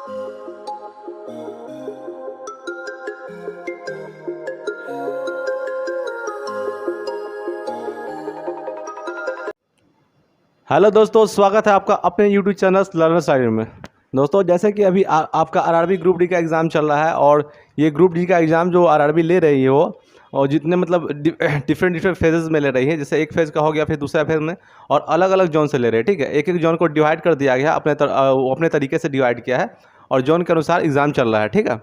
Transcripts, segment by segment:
Hello दोस्तों, स्वागत है आपका अपने यूट्यूब चैनल लर्नर स्टाइल में। दोस्तों, जैसे कि अभी आपका आरआरबी ग्रुप डी का एग्ज़ाम चल रहा है और ये ग्रुप डी का एग्ज़ाम जो आरआरबी ले रही है वो, और जितने मतलब डिफरेंट फेजेस में ले रही है, जैसे एक फेज़ का हो गया, फिर दूसरा फेज़ में, और अलग अलग जोन से ले रहे हैं। ठीक है, एक एक जोन को डिवाइड कर दिया गया, अपने तरीके से डिवाइड किया है और जोन के अनुसार एग्ज़ाम चल रहा है। ठीक है,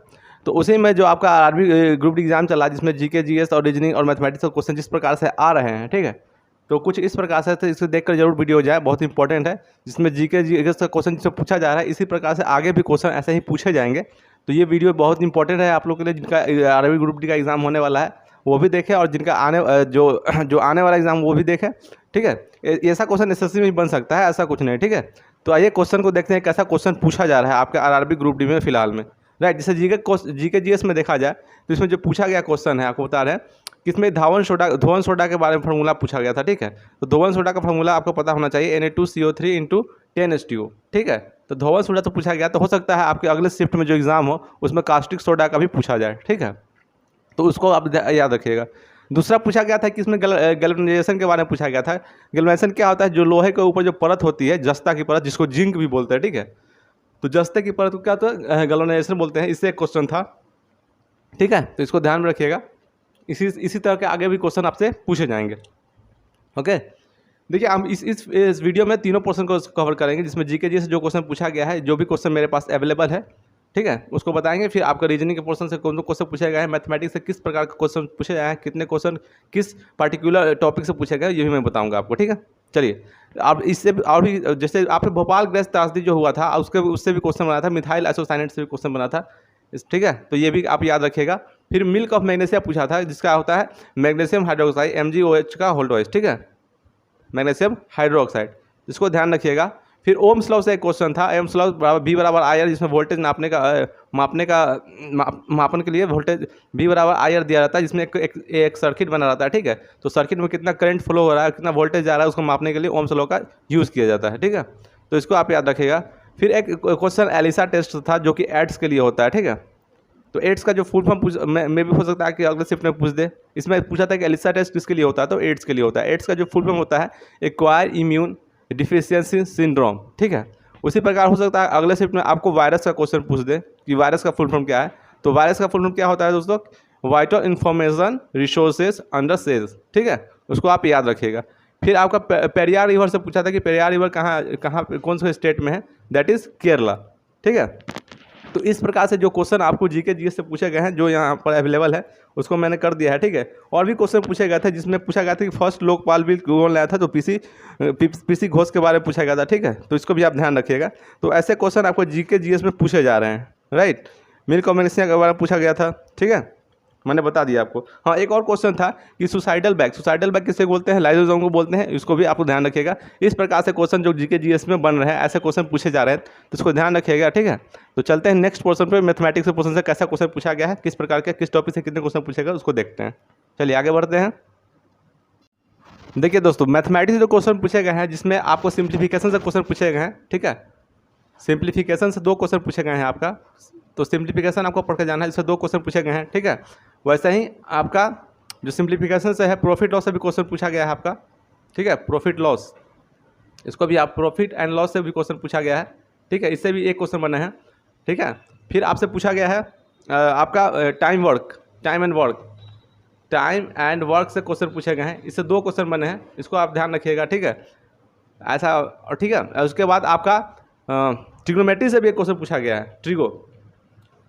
तो उसी में जो आपका आरआरबी ग्रुप डी एग्ज़ाम चल रहा है, जिसमें जीके, जीएस और रीजनिंग और मैथमेटिक्स के क्वेश्चन जिस प्रकार से आ रहे हैं, ठीक है, तो कुछ इस प्रकार से, तो इसे देखकर जरूर वीडियो हो जाए, बहुत इंपॉर्टेंट है। जिसमें जीके जीएस का क्वेश्चन जिससे पूछा जा रहा है, इसी प्रकार से आगे भी क्वेश्चन ऐसे ही पूछे जाएंगे। तो ये वीडियो बहुत इंपॉर्टेंट है आप लोग के लिए, जिनका आरआरबी ग्रुप डी का एग्ज़ाम होने वाला है वो भी देखें, और जिनका जो आने वाला एग्ज़ाम वो भी देखें। ठीक है, ऐसा क्वेश्चन एसएससी में भी बन सकता है, ऐसा कुछ नहीं। ठीक है, तो आइए क्वेश्चन को देखते हैं, कैसा क्वेश्चन पूछा जा रहा है आपके आरआरबी ग्रुप डी में फिलहाल में। राइट, जैसे जीके जीएस में देखा जाए तो इसमें जो पूछा गया क्वेश्चन है, आपको बता रहे हैं कि इसमें धोवन सोडा के बारे में फार्मूला पूछा गया था। ठीक है, तो धोवन सोडा का फार्मूला आपको पता होना चाहिए, Na2CO3 × 10H2O। ठीक है, तो धोवन सोडा तो पूछा गया, तो हो सकता है आपके अगले शिफ्ट में जो एग्ज़ाम हो उसमें कास्टिक सोडा का भी पूछा जाए। ठीक है, तो उसको आप याद रखिएगा। दूसरा पूछा गया था कि इसमें गैल्वेनाइजेशन के बारे में पूछा गया था। गैल्वेनाइजेशन क्या होता है? जो लोहे के ऊपर जो परत होती है, जस्ता की परत, जिसको जिंक भी बोलते हैं। ठीक है, तो जस्ते की परत को क्या होता है? गैल्वेनाइजेशन बोलते हैं। इससे एक क्वेश्चन था। ठीक है, तो इसको ध्यान में रखिएगा। इसी तरह के आगे भी क्वेश्चन आपसे पूछे जाएंगे। ओके, देखिए हम इस वीडियो में तीनों पोर्शन को कवर करेंगे, जिसमें जीके जी से जो क्वेश्चन पूछा गया है, जो भी क्वेश्चन मेरे पास अवेलेबल है, ठीक है, उसको बताएंगे। फिर आपका रीजनिंग के पोर्शन से कौन कौन क्वेश्चन पूछे गए हैं, मैथमेटिक्स से किस प्रकार के क्वेश्चन पूछे गए हैं, कितने क्वेश्चन किस पर्टिकुलर टॉपिक से पूछे गए, ये भी मैं बताऊंगा आपको। ठीक है, चलिए अब इससे और भी, जैसे आपने भोपाल गैस त्रासदी जो हुआ था, उससे भी क्वेश्चन बना था, मिथाइल आइसोसाइनेट से भी क्वेश्चन बना था। ठीक है, तो ये भी आप याद रखिएगा। फिर मिल्क ऑफ मैग्नीशिया पूछा था, जिसका होता है मैग्नीशियम हाइड्रोक्साइड, MgOH का होल्डोइस। ठीक है, मैग्नीशियम हाइड्रोक्साइड, इसको ध्यान रखिएगा। फिर ओम्स लॉ से एक क्वेश्चन था, ओम्स लॉ V = IR, जिसमें वोल्टेज मापन के लिए वोल्टेज V = IR दिया जाता है, जिसमें एक सर्किट बना रहता है। ठीक है, तो सर्किट में कितना करंट फ्लो हो रहा है, कितना वोल्टेज जा रहा है, उसको मापने के लिए ओम्स लॉ का यूज़ किया जाता है। ठीक है, तो इसको आप याद रखिएगा। फिर एक क्वेश्चन एलिसा टेस्ट था, जो कि एड्स के लिए होता है। ठीक है, तो एड्स का जो फुल फॉर्म मैं भी हो सकता है कि अगले शिफ्ट में पूछ दे। इसमें पूछा था कि एलिसा टेस्ट किसके लिए होता है, तो एड्स के लिए होता है। एड्स का जो फुल फॉर्म होता है एक्वायर इम्यून डिफिशियंसी सिंड्रोम। ठीक है, उसी प्रकार हो सकता है अगले शिफ्ट में आपको वायरस का क्वेश्चन पूछ दे कि वायरस का फुल फॉर्म क्या है। तो वायरस का फुल फॉर्म क्या होता है दोस्तों? Vital information resources under sales. ठीक है, उसको आप याद रखिएगा। फिर आपका पेरियार रिवर से पूछा था कि पेरियार रिवर कहाँ कौन से स्टेट में है, दैट इज़ केरला। ठीक है, तो इस प्रकार से जो क्वेश्चन आपको जीके जीएस से पूछे गए हैं, जो यहाँ पर अवेलेबल है, उसको मैंने कर दिया है। ठीक है, और भी क्वेश्चन पूछे गए थे, जिसमें पूछा गया था कि फर्स्ट लोकपाल बिल कौन लाया था, तो पीसी घोष के बारे में पूछा गया था। ठीक है, तो इसको भी आप ध्यान रखिएगा। तो ऐसे क्वेश्चन आपको जीके जीएस में पूछे जा रहे हैं। राइट, मिल्क ऑफ मैग्नीशिया के बारे में पूछा गया था। ठीक है, मैंने बता दिया आपको। हाँ, एक और क्वेश्चन था कि सुसाइडल बैग किसे बोलते हैं? लाइसोसोम को बोलते हैं। इसको भी आपको ध्यान रखिएगा। इस प्रकार से क्वेश्चन जो जीके जीएस में बन रहे हैं, ऐसे क्वेश्चन पूछे जा रहे हैं, तो इसको ध्यान रखिएगा। ठीक है, तो चलते हैं नेक्स्ट पोर्शन पे। मैथमेटिक्स के पोर्शन से कैसा क्वेश्चन पूछा गया है, किस प्रकार के, किस टॉपिक से कितने क्वेश्चन पूछे गए, उसको देखते हैं। चलिए आगे बढ़ते हैं। देखिए दोस्तों, मैथमेटिक्स से जो क्वेश्चन पूछे गए हैं, जिसमें आपको सिंप्लीफिकेशन से क्वेश्चन पूछे गए हैं। ठीक है, सिंप्लीफिकेशन से 2 क्वेश्चन पूछे गए हैं आपका, तो सिंप्लीफिकेशन आपको पढ़ के जाना है, इससे 2 क्वेश्चन पूछे गए हैं। ठीक है, वैसे ही आपका जो सिंप्लीफिकेशन से है, प्रॉफिट लॉस से भी क्वेश्चन पूछा गया है आपका। ठीक है, प्रॉफिट लॉस, इसको भी आप प्रॉफिट एंड लॉस से भी क्वेश्चन पूछा गया है। ठीक है, इससे भी एक क्वेश्चन बना है। ठीक है, फिर आपसे पूछा गया है आपका टाइम एंड वर्क से क्वेश्चन पूछे गए हैं, इससे 2 क्वेश्चन बने हैं, इसको आप ध्यान रखिएगा। ठीक है, ऐसा। और ठीक है, उसके बाद आपका ट्रिग्नोमेट्री से भी एक क्वेश्चन पूछा गया है।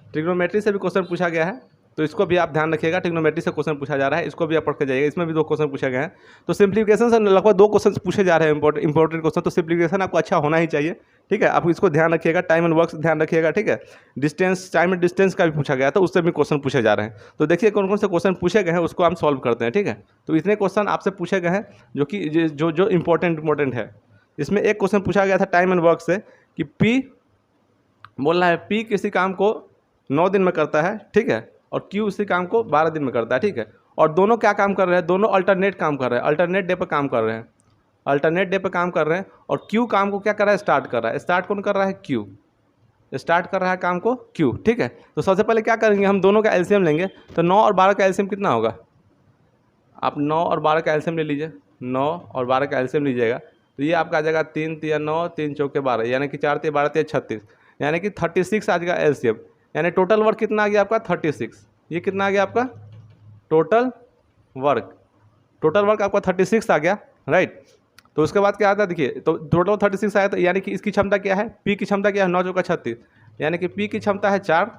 ट्रिग्नोमेट्री से भी क्वेश्चन पूछा गया है, तो इसको भी आप ध्यान रखिएगा। ट्रिग्नोमेट्री से क्वेश्चन पूछा जा रहा है, इसको भी आप पढ़ के जाइएगा। इसमें भी 2 क्वेश्चन पूछे गए हैं। तो सिंप्लीफिकेशन से लगभग 2 क्वेश्चन पूछे जा रहे हैं, इंपॉर्टेंट क्वेश्चन। तो सिंप्लीफिकेशन आपको अच्छा होना ही चाहिए। ठीक है, आप इसको ध्यान रखिएगा। टाइम एंड वर्क ध्यान रखिएगा। ठीक है, टाइम एंड डिस्टेंस का भी पूछा गया, तो उससे भी क्वेश्चन पूछे जा रहे हैं। तो देखिए कौन कौन से क्वेश्चन पूछे गए हैं, उसको हम सॉल्व करते हैं। ठीक है, तो इतने क्वेश्चन आपसे पूछे गए हैं, जो कि जो इंपॉर्टेंट है। इसमें एक क्वेश्चन पूछा गया था टाइम एंड वर्क से, कि पी बोल रहा है, पी किसी काम को 9 दिन में करता है। ठीक है, और क्यू उसी काम को 12 दिन में करता है। ठीक है, और दोनों क्या काम कर रहे हैं? दोनों अल्टरनेट काम कर रहे हैं, अल्टरनेट डे पर काम कर रहे हैं, और क्यू काम को क्या कर रहा है? स्टार्ट कर रहा है। स्टार्ट कौन कर रहा है? क्यू। स्टार्ट कर रहा है काम को Q, ठीक है। तो सबसे पहले क्या करेंगे, हम दोनों का एलसीएम लेंगे। तो 9 और 12 का एलसीएम कितना होगा, आप 9 और 12 का एलसीएम ले लीजिए, 9 और 12 का एलसीएम लीजिएगा। तो ये आपका आ जाएगा 3 तिया 9, 3 चौके 12, यानी कि 4 तिया 12 तिया 36, यानी कि 36 आ जाएगा एलसीएम। यानी टोटल वर्क कितना आ गया आपका 36। ये कितना आ गया आपका टोटल वर्क, टोटल वर्क आपका 36 आ गया, राइट। तो उसके बाद क्या आता है देखिए, तो टोटल 36 आया, तो यानी कि इसकी क्षमता क्या है, पी की क्षमता क्या है 9 चौका 36, यानी कि पी की क्षमता है 4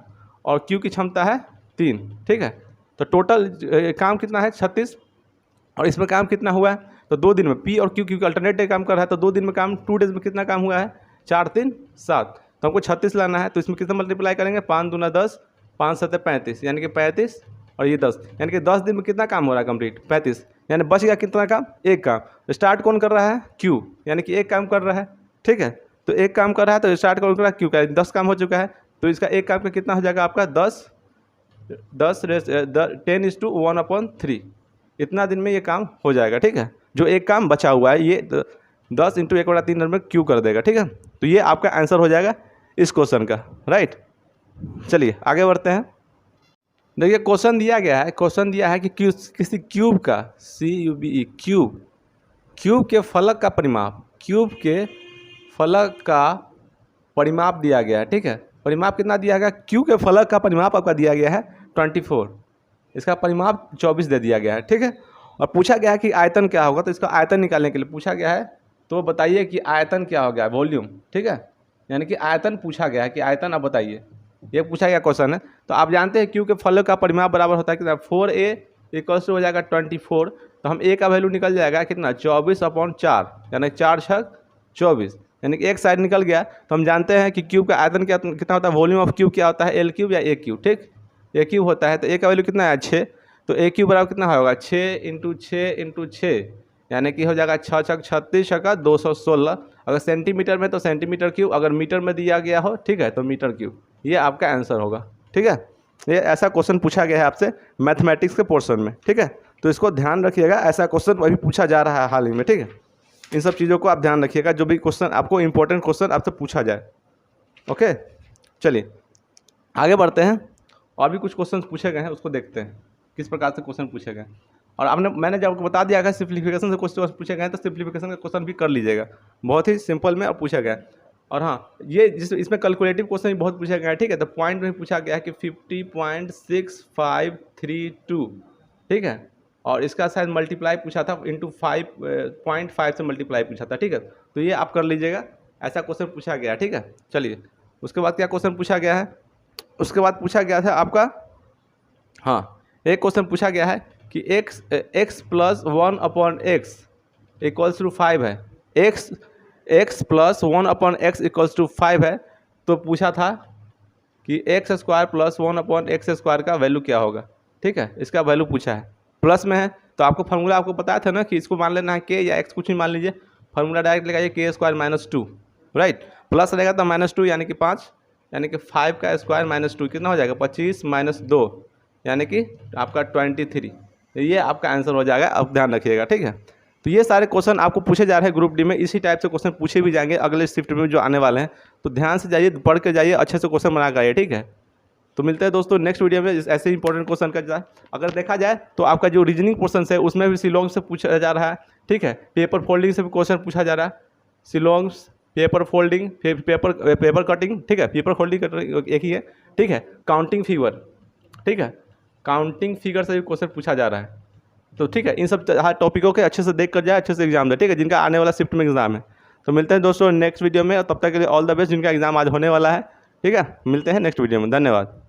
और क्यू की क्षमता है 3, ठीक है। तो टोटल काम कितना है 36 और इसमें काम कितना हुआ है, तो 2 दिन में पी और क्यू क्योंकि अल्टरनेट डे काम कर रहा है, तो 2 दिन में काम 2 डेज में कितना काम हुआ है 4 3 7। तो हमको 36 लाना है, तो इसमें कितना मल्टीप्लाई करेंगे 5 दूना 10, 5 7 35, यानी कि 35 और ये 10, यानी कि 10 दिन में कितना काम हो रहा है कंप्लीट 35, यानी बच गया कितना काम, एक काम। स्टार्ट कौन कर रहा है क्यू, यानी कि एक काम कर रहा है, ठीक है। तो एक काम कर रहा है, तो स्टार्ट कौन कर रहा है क्यू का, 10 काम हो चुका है, तो इसका एक काम का कितना हो जाएगा आपका 10/1/3, इतना दिन में ये काम हो जाएगा, ठीक है। जो एक काम बचा हुआ है ये 10 × 1/3 में क्यू कर देगा, ठीक है। तो ये आपका आंसर हो जाएगा इस क्वेश्चन का, राइट। चलिए आगे बढ़ते हैं। देखिए क्वेश्चन दिया गया है, क्वेश्चन दिया है कि किसी क्यूब का CUBE क्यूब के फलक का परिमाप, क्यूब के फलक का परिमाप दिया गया है, ठीक है। परिमाप कितना दिया गया, क्यूब के फलक का परिमाप आपका दिया गया है 24, इसका परिमाप 24 दे दिया गया है, ठीक है। और पूछा गया है कि आयतन क्या होगा, तो इसका आयतन निकालने के लिए पूछा गया है, तो बताइए कि आयतन क्या हो गया, वॉल्यूम, ठीक है। यानी कि आयतन पूछा गया है कि आयतन आप बताइए, ये पूछा गया क्वेश्चन है। तो आप जानते हैं क्यू के फलक का परिमाप बराबर होता है कितना 4a = हो जाएगा 24, तो हम a का वैल्यू निकल जाएगा कितना 24/4, यानी 4 छक 24, यानी कि एक साइड निकल गया। तो हम जानते हैं कि क्यूब का आयतन क्या कितना होता है, वॉल्यूम ऑफ क्यूब क्या होता है L क्यूब या A क्यूब, ठीक। A क्यूब होता है, तो A का वैल्यू कितना है 6, तो A क्यूब बराबर कितना होगा 6 × 6 × 6, यानी कि हो जाएगा 6 छक 36 छका 216। अगर सेंटीमीटर में तो सेंटीमीटर क्यूब, अगर मीटर में दिया गया हो, ठीक है, तो मीटर क्यूब, ये आपका आंसर होगा, ठीक है। ये ऐसा क्वेश्चन पूछा गया है आपसे मैथमेटिक्स के पोर्शन में, ठीक है। तो इसको ध्यान रखिएगा, ऐसा क्वेश्चन अभी पूछा जा रहा है हाल ही में, ठीक है। इन सब चीज़ों को आप ध्यान रखिएगा, जो भी क्वेश्चन आपको इंपॉर्टेंट क्वेश्चन आपसे पूछा जाए, ओके। चलिए आगे बढ़ते हैं, और भी कुछ क्वेश्चन पूछे गए हैं, उसको देखते हैं किस प्रकार से क्वेश्चन पूछे गए। और मैंने जब आपको बता दिया है सिंप्लीफिकेशन से क्वेश्चन पूछे गए हैं, तो सिंप्लीफिकेशन का क्वेश्चन भी कर लीजिएगा, बहुत ही सिंपल में और पूछा गया है। और हाँ, ये इसमें कैलकुलेटिव क्वेश्चन भी बहुत पूछा गया है, ठीक है। तो पॉइंट में पूछा गया है कि 50.6532, ठीक है। और इसका शायद मल्टीप्लाई पूछा था × 5.5 से मल्टीप्लाई पूछा था, ठीक है। तो ये आप कर लीजिएगा, ऐसा क्वेश्चन पूछा गया है, ठीक है। चलिए उसके बाद क्या क्वेश्चन पूछा गया है, उसके बाद पूछा गया था आपका, हाँ, एक क्वेश्चन पूछा गया है कि x + 1/x = 5 है, x + 1/x = 5 है। तो पूछा था कि x² + 1/x² का वैल्यू क्या होगा, ठीक है। इसका वैल्यू पूछा है, प्लस में है, तो आपको फार्मूला आपको बताया था ना कि इसको मान लेना है k या x, कुछ भी मान लीजिए, फार्मूला डायरेक्ट लगाइए k² - 2, राइट। प्लस रहेगा तो -2 यानी कि 5, यानी कि 5 का स्क्वायर -2 कितना हो जाएगा 25 - 2, यानी कि आपका 23। ये आपका आंसर हो जाएगा, आप ध्यान रखिएगा, ठीक है। तो ये सारे क्वेश्चन आपको पूछे जा रहे हैं ग्रुप डी में, इसी टाइप से क्वेश्चन पूछे भी जाएंगे अगले शिफ्ट में जो आने वाले हैं। तो ध्यान से जाइए, पढ़ के जाइए, अच्छे से क्वेश्चन बना कर आइए, ठीक है। तो मिलते हैं दोस्तों नेक्स्ट वीडियो में ऐसे इंपॉर्टेंट क्वेश्चन का जाए। अगर देखा जाए तो आपका जो रीजनिंग क्वेश्चन है उसमें भी शिलोंग से पूछा जा रहा है, ठीक है। पेपर फोल्डिंग से भी क्वेश्चन पूछा जा रहा है, Shillong paper folding, paper cutting, ठीक है। पेपर फोल्डिंग एक ही है, ठीक है। काउंटिंग फिगर, ठीक है, काउंटिंग फिगर से भी क्वेश्चन पूछा जा रहा है। तो ठीक है, इन सब टॉपिकों के अच्छे से देख कर जाए, अच्छे से एग्जाम दे, ठीक है, जिनका आने वाला शिफ्ट में एग्जाम है। तो मिलते हैं दोस्तों नेक्स्ट वीडियो में, और तब तक के लिए ऑल द बेस्ट जिनका एग्जाम आज होने वाला है, ठीक है। मिलते हैं नेक्स्ट वीडियो में, धन्यवाद।